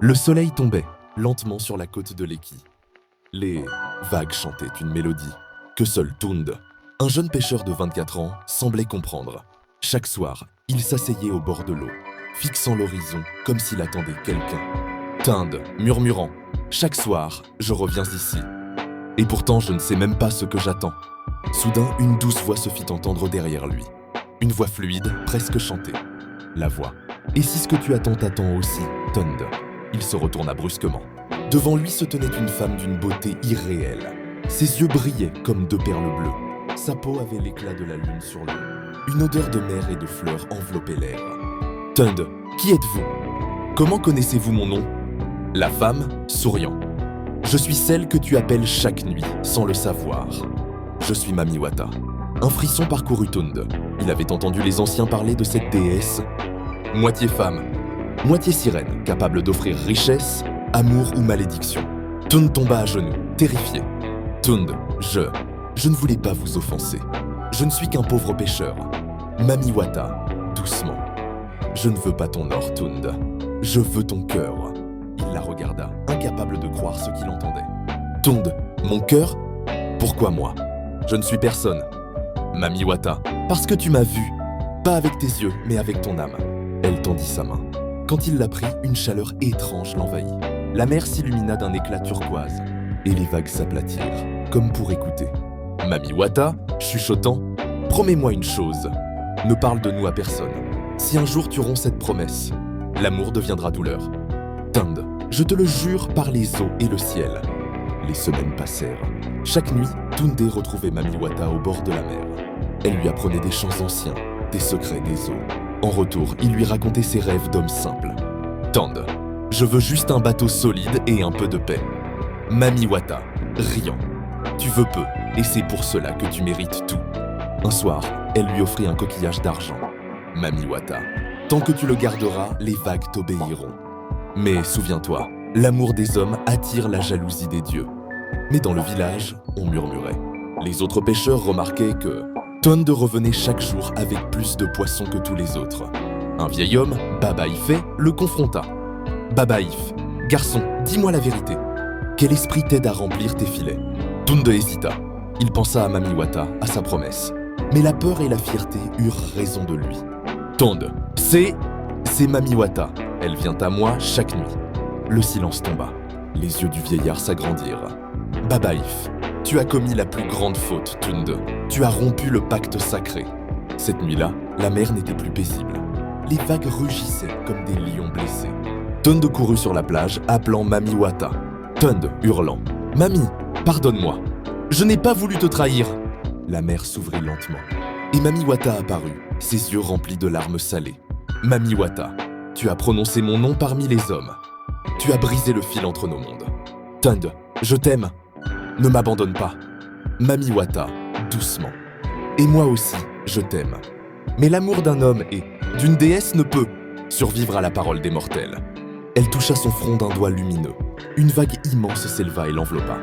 Le soleil tombait lentement sur la côte de Leki. Les vagues chantaient une mélodie que seul Tund, un jeune pêcheur de 24 ans, semblait comprendre. Chaque soir, il s'asseyait au bord de l'eau, fixant l'horizon comme s'il attendait quelqu'un. Tund, murmurant, « Chaque soir, je reviens ici. Et pourtant, je ne sais même pas ce que j'attends. » Soudain, une douce voix se fit entendre derrière lui. Une voix fluide, presque chantée. La voix. « Et si ce que tu attends t'attend aussi, Tund ?» Il se retourna brusquement. Devant lui se tenait une femme d'une beauté irréelle. Ses yeux brillaient comme deux perles bleues. Sa peau avait l'éclat de la lune sur l'eau. Une odeur de mer et de fleurs enveloppait l'air. « Tund, qui êtes-vous ? Comment connaissez-vous mon nom ?» La femme, souriant. « Je suis celle que tu appelles chaque nuit, sans le savoir. Je suis Mamiwata. » Un frisson parcourut Tund. Il avait entendu les anciens parler de cette déesse, moitié femme, moitié sirène, capable d'offrir richesse, amour ou malédiction. Tund tomba à genoux, terrifié. « Tund, je ne voulais pas vous offenser. Je ne suis qu'un pauvre pêcheur. » Mamiwata, doucement. « Je ne veux pas ton or, Tund. Je veux ton cœur. » Il la regarda, incapable de croire ce qu'il entendait. « Tund, mon cœur ? Pourquoi moi ? Je ne suis personne. » Mamiwata, « Parce que tu m'as vu. Pas avec tes yeux, mais avec ton âme. » Elle tendit sa main. Quand il la prit, une chaleur étrange l'envahit. La mer s'illumina d'un éclat turquoise, et les vagues s'aplatirent, comme pour écouter. Mamiwata, chuchotant, « Promets-moi une chose. Ne parle de nous à personne. Si un jour tu romps cette promesse, l'amour deviendra douleur. Tund, je te le jure par les eaux et le ciel. » Les semaines passèrent. Chaque nuit, Tund retrouvait Mamiwata au bord de la mer. Elle lui apprenait des chants anciens, des secrets des eaux. En retour, il lui racontait ses rêves d'homme simple. « Tund, je veux juste un bateau solide et un peu de paix. » Mamiwata, riant. « Tu veux peu, et c'est pour cela que tu mérites tout. » Un soir, elle lui offrit un coquillage d'argent. Mamiwata, « Tant que tu le garderas, les vagues t'obéiront. Mais souviens-toi, l'amour des hommes attire la jalousie des dieux. » Mais dans le village, on murmurait. Les autres pêcheurs remarquaient que Tund revenait chaque jour avec plus de poissons que tous les autres. Un vieil homme, Babaïfe, le confronta. « Babaïf, garçon, dis-moi la vérité. Quel esprit t'aide à remplir tes filets ?» Tund hésita. Il pensa à Mamiwata, à sa promesse. Mais la peur et la fierté eurent raison de lui. « Tund, c'est Mamiwata. Elle vient à moi chaque nuit. » Le silence tomba. Les yeux du vieillard s'agrandirent. « Babaïf, tu as commis la plus grande faute, Tund. Tu as rompu le pacte sacré. » Cette nuit-là, la mer n'était plus paisible. Les vagues rugissaient comme des lions blessés. Tund courut sur la plage, appelant Mamiwata. Tund hurlant. « Mami, pardonne-moi. Je n'ai pas voulu te trahir. » La mer s'ouvrit lentement. Et Mamiwata apparut, ses yeux remplis de larmes salées. « Mamiwata, tu as prononcé mon nom parmi les hommes. Tu as brisé le fil entre nos mondes. Tund, je t'aime. Ne m'abandonne pas. » Mamiwata, doucement. « Et moi aussi, je t'aime. Mais l'amour d'un homme et d'une déesse ne peut survivre à la parole des mortels. » Elle toucha son front d'un doigt lumineux. Une vague immense s'éleva et l'enveloppa.